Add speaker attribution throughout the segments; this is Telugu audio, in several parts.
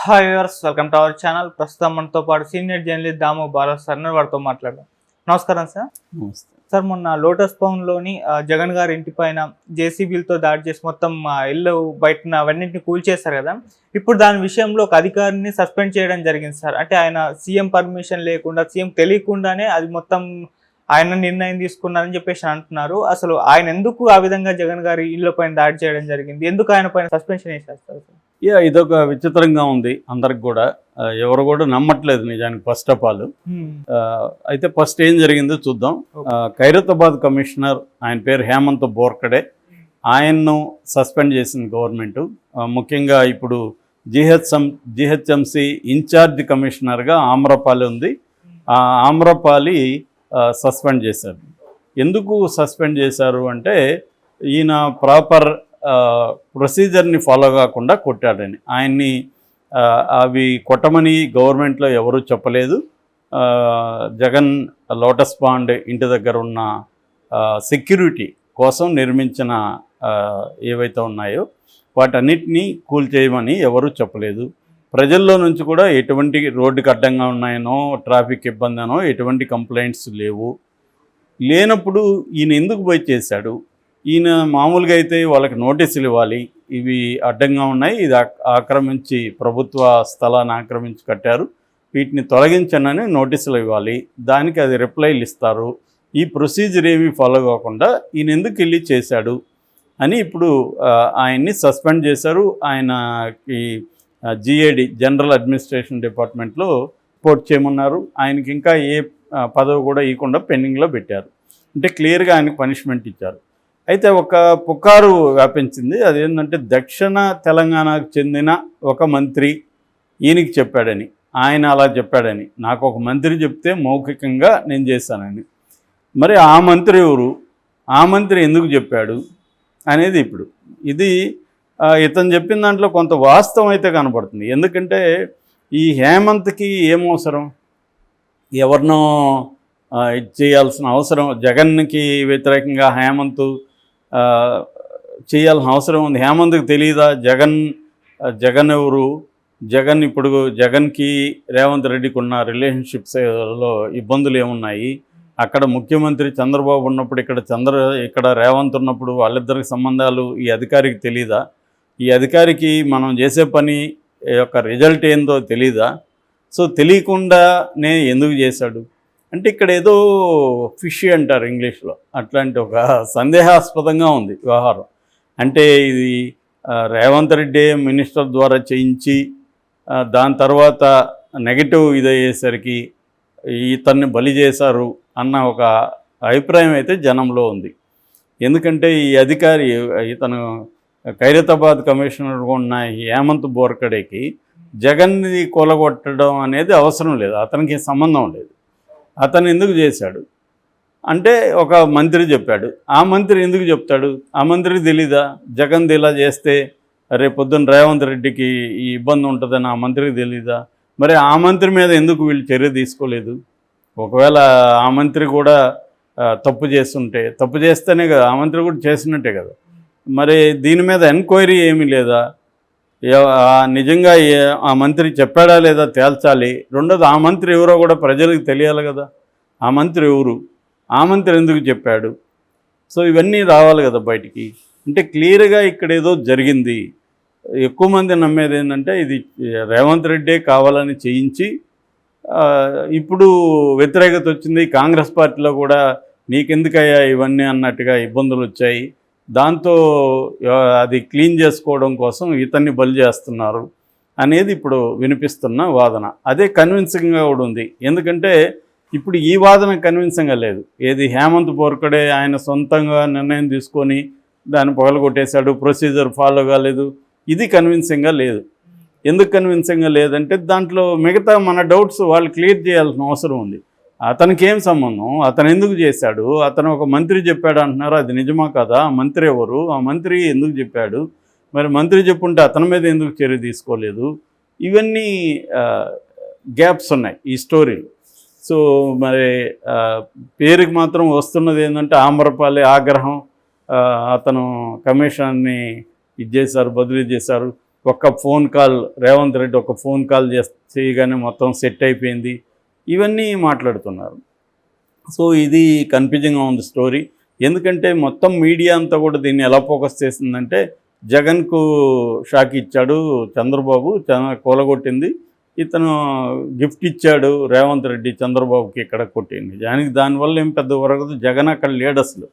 Speaker 1: Hi viewers, welcome to our channel. ప్రస్తుతం మనతో పాటు సీనియర్ జర్నలిస్ట్ దాము బాలా సార్ వారితో మాట్లాడదాం. నమస్కారం సార్.
Speaker 2: నమస్తే.
Speaker 1: సార్, మొన్న లోటస్ పౌండ్లోని జగన్ గారి ఇంటి పైన జేసీబీలతో దాడి చేసి మొత్తం ఇల్లు బయట అవన్నింటిని కూల్చేస్తారు కదా. ఇప్పుడు దాని విషయంలో ఒక అధికారిని సస్పెండ్ చేయడం జరిగింది సార్. అంటే ఆయన సీఎం పర్మిషన్ లేకుండా, సీఎం తెలియకుండానే అది మొత్తం ఆయన నిర్ణయం తీసుకున్నారని చెప్పేసి అంటున్నారు. అసలు ఆయన ఎందుకు ఆ విధంగా జగన్ గారి ఇళ్ళ పైన దాడి చేయడం జరిగింది? ఎందుకు ఆయన పైన సస్పెన్షన్ వేసేస్తారు సార్?
Speaker 2: ఇదొక విచిత్రంగా ఉంది అందరికి కూడా. ఎవరు కూడా నమ్మట్లేదు నిజానికి ఫస్ట్ ఆఫ్ ఆల్. అయితే ఫస్ట్ ఏం జరిగిందో చూద్దాం. ఖైరతాబాద్ కమిషనర్, ఆయన పేరు హేమంత్ బోర్కడే, ఆయన్ను సస్పెండ్ చేసింది గవర్నమెంట్. ముఖ్యంగా ఇప్పుడు జిహెచ్ఎంసి ఇన్ఛార్జ్ కమిషనర్గా ఆమ్రపాలి ఉంది. ఆ ఆమ్రపాలి సస్పెండ్ చేశారు. ఎందుకు సస్పెండ్ చేశారు అంటే ఈయన ప్రాపర్ ప్రొసీజర్ని ఫాలో కాకుండా కొట్టాడని. ఆయన్ని అవి కొట్టమని గవర్నమెంట్లో ఎవరూ చెప్పలేదు. జగన్ లోటస్ పాండ్ ఇంటి దగ్గర ఉన్న సెక్యూరిటీ కోసం నిర్మించిన ఏవైతే ఉన్నాయో వాటన్నిటినీ కూల్చేయమని ఎవరూ చెప్పలేదు. ప్రజల్లో నుంచి కూడా ఎటువంటి రోడ్డుకి అడ్డంగా ఉన్నాయనో, ట్రాఫిక్ ఇబ్బంది అనో ఎటువంటి కంప్లైంట్స్ లేనప్పుడు ఈయన ఎందుకు పోయి చేశాడు? ఈయన మామూలుగా అయితే వాళ్ళకి నోటీసులు ఇవ్వాలి, ఇవి అడ్డంగా ఉన్నాయి, ఇది ఆక్రమించి ప్రభుత్వ స్థలాన్ని ఆక్రమించి కట్టారు, వీటిని తొలగించనని నోటీసులు ఇవ్వాలి, దానికి అది రిప్లైలు ఇస్తారు. ఈ ప్రొసీజర్ ఏమీ ఫాలో కాకుండా ఈయన ఎందుకు వెళ్ళి చేశాడు అని ఇప్పుడు ఆయన్ని సస్పెండ్ చేశారు. ఆయనకి జిఏడి జనరల్ అడ్మినిస్ట్రేషన్ డిపార్ట్మెంట్లో రిపోర్ట్ చేయమన్నారు. ఆయనకి ఇంకా ఏ పదవి కూడా ఇవ్వకుండా పెండింగ్లో పెట్టారు. అంటే క్లియర్గా ఆయనకు పనిష్మెంట్ ఇచ్చారు. అయితే ఒక పుకారు వ్యాపించింది. అదేంటంటే దక్షిణ తెలంగాణకు చెందిన ఒక మంత్రి ఈయనకి చెప్పాడని, ఆయన అలా చెప్పాడని, నాకు ఒక మంత్రి చెప్తే మౌఖికంగా నేను చేశానని. మరి ఆ మంత్రి ఎవరు, ఆ మంత్రి ఎందుకు చెప్పాడు అనేది ఇప్పుడు ఇది ఇతను చెప్పిన దాంట్లో కొంత వాస్తవం అయితే కనపడుతుంది. ఎందుకంటే ఈ హేమంత్కి ఏమవసరం, ఎవరినో చేయాల్సిన అవసరం, జగన్కి వ్యతిరేకంగా హేమంత్ చేయాల్సిన అవసరం ఉంది. హేమంత్కి తెలియదా జగన్ ఎవరు? ఇప్పుడు జగన్కి రేవంత్ రెడ్డికి ఉన్న రిలేషన్షిప్స్లో ఇబ్బందులు ఏమున్నాయి? అక్కడ ముఖ్యమంత్రి చంద్రబాబు ఉన్నప్పుడు ఇక్కడ రేవంత్ ఉన్నప్పుడు వాళ్ళిద్దరికి సంబంధాలు ఈ అధికారికి తెలీదా? ఈ అధికారికి మనం చేసే పని యొక్క రిజల్ట్ ఏందో తెలీదా? సో తెలియకుండానే ఎందుకు చేశాడు అంటే ఇక్కడ ఏదో ఫిష్ అంటారు ఇంగ్లీష్లో, అట్లాంటి ఒక సందేహాస్పదంగా ఉంది వ్యవహారం. అంటే ఇది రేవంత్ రెడ్డి మినిస్టర్ ద్వారా చేయించి దాని తర్వాత నెగటివ్ ఇదయ్యేసరికి ఇతన్ని బలి చేశారు అన్న ఒక అభిప్రాయం అయితే జనంలో ఉంది. ఎందుకంటే ఈ అధికారి ఇతను ఖైరతాబాద్ కమిషనర్గా ఉన్న హేమంత్ బోర్కడేకి జగన్ని కూలగొట్టడం అనేది అవసరం లేదు, అతనికి సంబంధం లేదు. అతను ఎందుకు చేశాడు అంటే ఒక మంత్రి చెప్పాడు. ఆ మంత్రి ఎందుకు చెప్తాడు? ఆ మంత్రికి తెలీదా జగన్ ఇలా చేస్తే రేపొద్దున రేవంత్ రెడ్డికి ఈ ఇబ్బంది ఉంటుందని ఆ మంత్రికి తెలీదా? మరి ఆ మంత్రి మీద ఎందుకు వీళ్ళు చర్య తీసుకోలేదు? ఒకవేళ ఆ మంత్రి కూడా తప్పు చేస్తేనే కదా, ఆ మంత్రి కూడా చేసినట్టే కదా. మరి దీని మీద ఎంక్వైరీ ఏమీ లేదా? నిజంగా ఆ మంత్రి చెప్పాడా లేదా తేల్చాలి. రెండోది ఆ మంత్రి ఎవరో కూడా ప్రజలకు తెలియాలి కదా. ఆ మంత్రి ఎవరు, ఆ మంత్రి ఎందుకు చెప్పాడు? సో ఇవన్నీ రావాలి కదా బయటికి. అంటే క్లియర్గా ఇక్కడ ఏదో జరిగింది. ఎక్కువ మంది నమ్మేది ఏంటంటే ఇది రేవంత్ రెడ్డే కావాలని చేయించి ఇప్పుడు వ్యతిరేకత వచ్చింది. కాంగ్రెస్ పార్టీలో కూడా నీకెందుకయ్యా ఇవన్నీ అన్నట్టుగా ఇబ్బందులు వచ్చాయి, దాంతో అది క్లీన్ చేసుకోవడం కోసం ఇతన్ని బలి చేస్తున్నారు అనేది ఇప్పుడు వినిపిస్తున్న వాదన. అదే కన్విన్సింగ్గా కూడా ఉంది. ఎందుకంటే ఇప్పుడు ఈ వాదన కన్విన్సింగ్గా లేదు. ఏది హేమంత్ బోర్కడే ఆయన సొంతంగా నిర్ణయం తీసుకొని దాన్ని పగలగొట్టేశాడు, ప్రొసీజర్ ఫాలో కాలేదు, ఇది కన్విన్సింగ్గా లేదు. ఎందుకు కన్విన్సింగ్గా లేదంటే దాంట్లో మిగతా మన డౌట్స్ వాళ్ళు క్లియర్ చేయాల్సిన అవసరం ఉంది. అతనికి ఏం సంబంధం, అతను ఎందుకు చేశాడు, అతను ఒక మంత్రి చెప్పాడు అంటున్నారు, అది నిజమా కదా? ఆ మంత్రి ఎవరు, ఆ మంత్రి ఎందుకు చెప్పాడు, మరి మంత్రి చెప్పుంటే అతని మీద ఎందుకు చర్య తీసుకోలేదు? ఇవన్నీ గ్యాప్స్ ఉన్నాయి ఈ స్టోరీ. సో మరి పేరుకి మాత్రం వస్తున్నది ఏంటంటే ఆమ్రపాలి ఆగ్రహం, అతను కమిషన్ని బదిలీ చేశారు, ఒక్క ఫోన్ కాల్, రేవంత్ రెడ్డి ఒక ఫోన్ కాల్ చేయగానే మొత్తం సెట్ అయిపోయింది, ఇవన్నీ మాట్లాడుతున్నారు. సో ఇది కన్ఫ్యూజింగ్గా ఉంది స్టోరీ. ఎందుకంటే మొత్తం మీడియా అంతా కూడా దీన్ని ఎలా ఫోకస్ చేసిందంటే జగన్కు షాక్ ఇచ్చాడు చంద్రబాబు, కూలగొట్టింది, ఇతను గిఫ్ట్ ఇచ్చాడు రేవంత్ రెడ్డి చంద్రబాబుకి ఇక్కడ కొట్టింది. దానివల్ల ఏం పెద్ద వరకదు. జగన్ అక్కడ లేడు అసలు.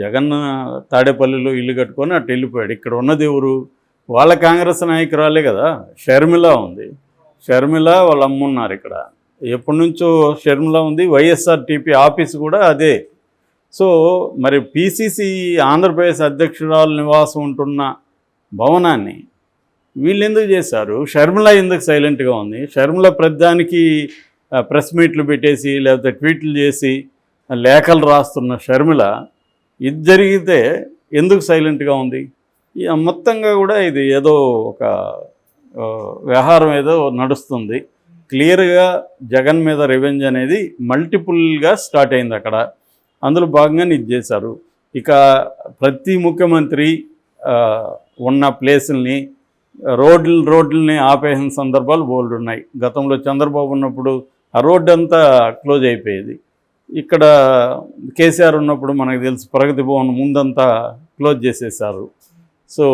Speaker 2: జగన్ తాడేపల్లిలో ఇల్లు కట్టుకొని అటు వెళ్ళిపోయాడు. ఇక్కడ ఉన్నది ఎవరు? వాళ్ళ కాంగ్రెస్ నాయకురాలే కదా, షర్మిల ఉంది. షర్మిల వాళ్ళ అమ్మ ఉన్నారు ఇక్కడ. ఎప్పటి నుంచో షర్మిల ఉంది. వైఎస్ఆర్టీపీ ఆఫీస్ కూడా అదే. సో మరి పిసిసి ఆంధ్రప్రదేశ్ అధ్యక్షురాలు నివాసం ఉంటున్న భవనాన్ని వీళ్ళు ఎందుకు చేశారు? షర్మిల ఎందుకు సైలెంట్గా ఉంది? షర్మిల ప్రతిదానికి ప్రెస్ మీట్లు పెట్టేసి లేకపోతే ట్వీట్లు చేసి లేఖలు రాస్తున్న షర్మిల ఇది జరిగితే ఎందుకు సైలెంట్గా ఉంది? మొత్తంగా కూడా ఇది ఏదో ఒక వ్యవహారం ఏదో నడుస్తుంది. క్లియర్గా జగన్ మీద రివెంజ్ అనేది మల్టిపుల్గా స్టార్ట్ అయింది అక్కడ. అందులో భాగంగానే ఇది చేశారు. ఇక ప్రతి ముఖ్యమంత్రి ఉన్న ప్లేసుల్ని రోడ్లని ఆపేసిన సందర్భాలు బోల్డ్ ఉన్నాయి. గతంలో చంద్రబాబు ఉన్నప్పుడు ఆ రోడ్డు అంతా క్లోజ్ అయిపోయేది. ఇక్కడ కేసీఆర్ ఉన్నప్పుడు మనకు తెలుసు ప్రగతి భవన్ ముందంతా క్లోజ్ చేసేసారు. సో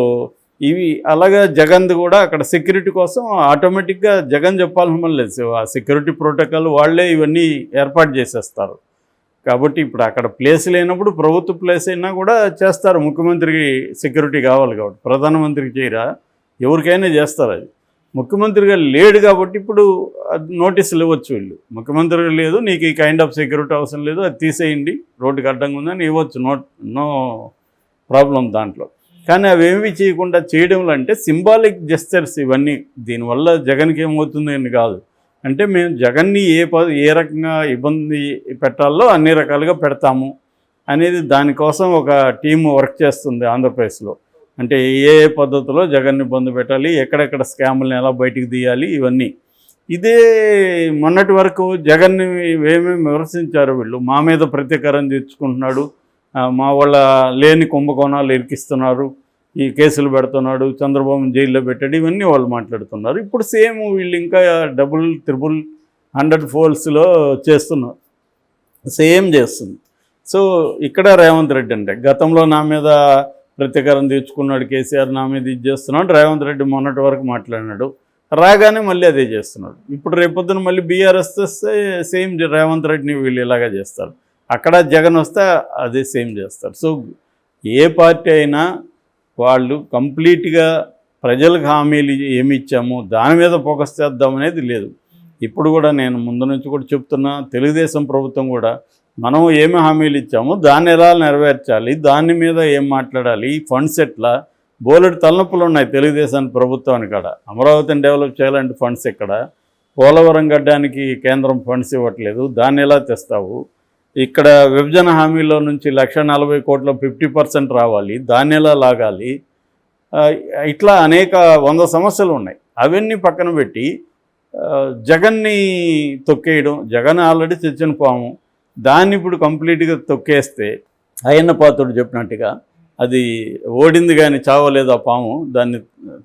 Speaker 2: ఇవి అలాగా జగన్ది కూడా అక్కడ సెక్యూరిటీ కోసం ఆటోమేటిక్గా జగన్ చెప్పాల్సిన మళ్ళీ లేదు, ఆ సెక్యూరిటీ ప్రోటోకాల్ వాళ్ళే ఇవన్నీ ఏర్పాటు చేసేస్తారు. కాబట్టి ఇప్పుడు అక్కడ ప్లేస్ లేనప్పుడు ప్రభుత్వ ప్లేస్ అయినా కూడా చేస్తారు. ముఖ్యమంత్రికి సెక్యూరిటీ కావాలి కాబట్టి ప్రధానమంత్రికి చేయరా, ఎవరికైనా చేస్తారు. అది ముఖ్యమంత్రిగా లేడు కాబట్టి ఇప్పుడు నోటీసులు ఇవ్వచ్చు వీళ్ళు. ముఖ్యమంత్రిగా లేదు, నీకు ఈ కైండ్ ఆఫ్ సెక్యూరిటీ అవసరం లేదు, అది తీసేయండి, రోడ్డుకి అడ్డంగా ఉందని ఇవ్వచ్చు, నో ప్రాబ్లం దాంట్లో. కానీ అవేమి చేయకుండా చేయడంలో అంటే సింబాలిక్ జెస్చర్స్ ఇవన్నీ. దీనివల్ల జగన్కి ఏమవుతుంది అని కాదు, అంటే మేము జగన్ని ఏ రకంగా ఇబ్బంది పెట్టాలో అన్ని రకాలుగా పెడతాము అనేది దానికోసం ఒక టీం వర్క్ చేస్తుంది ఆంధ్రప్రదేశ్లో. అంటే ఏ పద్ధతిలో జగన్ని ఇబ్బంది పెట్టాలి, ఎక్కడెక్కడ స్కాములను ఎలా బయటికి తీయాలి, ఇవన్నీ. ఇదే మొన్నటి వరకు జగన్ని ఏమేమి విమర్శించారు వీళ్ళు. మా మీద ప్రతీకారం తీర్చుకుంటున్నాడు, మా వాళ్ళ లేని కుంభకోణాలు ఇరికిస్తున్నారు, ఈ కేసులు పెడుతున్నాడు, చంద్రబాబు జైల్లో పెట్టాడు, ఇవన్నీ వాళ్ళు మాట్లాడుతున్నారు. ఇప్పుడు సేమ్ వీళ్ళు ఇంకా డబుల్ 100 ఫోల్స్లో చేస్తున్నారు, సేమ్ చేస్తుంది. సో ఇక్కడ రేవంత్ రెడ్డి అంటే గతంలో నా మీద ప్రతీకారం తీర్చుకున్నాడు కేసీఆర్, నా మీద ఇది చేస్తున్నాడు, రేవంత్ రెడ్డి మొన్నటి వరకు మాట్లాడినాడు, రాగానే మళ్ళీ అదే చేస్తున్నాడు. ఇప్పుడు రేపొద్దున మళ్ళీ బీఆర్ఎస్ వస్తే సేమ్ రేవంత్ రెడ్డిని వీళ్ళు ఇలాగా చేస్తారు. అక్కడ జగన్ వస్తే అదే సేమ్ చేస్తారు. సో ఏ పార్టీ అయినా వాళ్ళు కంప్లీట్గా ప్రజలకు హామీలు ఏమి ఇచ్చామో దాని మీద ఫోకస్ చేద్దాం అనేది లేదు. ఇప్పుడు కూడా నేను ముందు నుంచి కూడా చెప్తున్నా, తెలుగుదేశం ప్రభుత్వం కూడా మనం ఏమి హామీలు ఇచ్చామో దాన్ని ఎలా నెరవేర్చాలి, దాని మీద ఏం మాట్లాడాలి, ఫండ్స్ ఎట్లా, బోలెడు తలనొప్పులు ఉన్నాయి తెలుగుదేశం ప్రభుత్వానికి. కాడ అమరావతిని డెవలప్ చేయాలంటే ఫండ్స్ ఎక్కడ, పోలవరం గడ్డానికి కేంద్రం ఫండ్స్ ఇవ్వట్లేదు, దాన్ని ఎలా తెస్తావు, ఇక్కడ విభజన హామీలో నుంచి 140 కోట్ల 50% రావాలి, దాన్ని ఎలా లాగాలి, ఇట్లా అనేక 100 సమస్యలు ఉన్నాయి. అవన్నీ పక్కన పెట్టి జగన్ని తొక్కేయడం, జగన్ ఆల్రెడీ తెచ్చిన పాము, దాన్ని ఇప్పుడు కంప్లీట్గా తొక్కేస్తే అయ్యన్న పాత్రుడు చెప్పినట్టుగా అది ఓడింది కానీ చావలేదు ఆ పాము, దాన్ని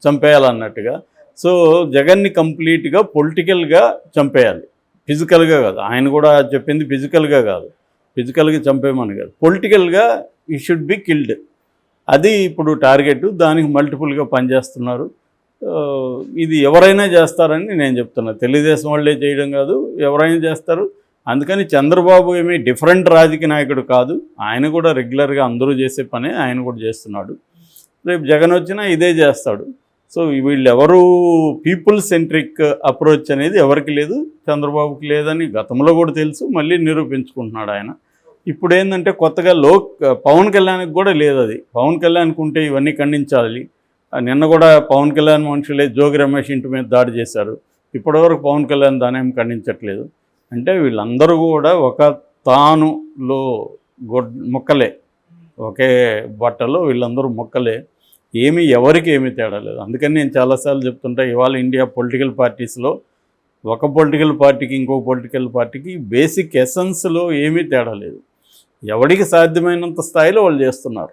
Speaker 2: చంపేయాలన్నట్టుగా. సో జగన్ని కంప్లీట్గా పొలిటికల్గా చంపేయాలి, ఫిజికల్గా కాదు. ఆయన కూడా చెప్పింది ఫిజికల్గా కాదు, ఫిజికల్గా చంపేయమని కాదు, పొలిటికల్గా ఈ షుడ్ బి కిల్డ్. అది ఇప్పుడు టార్గెట్, దానికి మల్టిపుల్గా పనిచేస్తున్నారు. ఇది ఎవరైనా చేస్తారని నేను చెప్తున్నా, తెలుగుదేశం వాళ్ళే చేయడం కాదు, ఎవరైనా చేస్తారు. అందుకని చంద్రబాబు ఏమీ డిఫరెంట్ రాజకీయ నాయకుడు కాదు, ఆయన కూడా రెగ్యులర్గా అందరూ చేసే పనే ఆయన కూడా చేస్తున్నాడు. రేపు జగన్ వచ్చినా ఇదే చేస్తాడు. సో వీళ్ళెవరు పీపుల్ సెంట్రిక్ అప్రోచ్ అనేది ఎవరికి లేదు, చంద్రబాబుకి లేదని గతంలో కూడా తెలుసు, మళ్ళీ నిరూపించుకుంటున్నాడు ఆయన. ఇప్పుడు ఏంటంటే కొత్తగా పవన్ కళ్యాణ్కి కూడా లేదు. అది పవన్ కళ్యాణ్కి ఉంటే ఇవన్నీ ఖండించాలి. నిన్న కూడా పవన్ కళ్యాణ్ మనుషులే జోగి రమేష్ ఇంటి మీద దాడి చేశారు, ఇప్పటివరకు పవన్ కళ్యాణ్ దాని ఏం ఖండించట్లేదు. అంటే వీళ్ళందరూ కూడా ఒక తానులో మొక్కలే, ఒకే బట్టలో వీళ్ళందరూ మొక్కలే, ఎవరికి ఏమీ తేడా లేదు. అందుకని నేను చాలాసార్లు చెప్తుంటా, ఇవాళ ఇండియా పొలిటికల్ పార్టీస్లో ఒక పొలిటికల్ పార్టీకి ఇంకో పొలిటికల్ పార్టీకి బేసిక్ ఎసెన్స్లో ఏమీ తేడా లేదు. ఎవరికి సాధ్యమైనంత స్థాయిలో వాళ్ళు చేస్తున్నారు.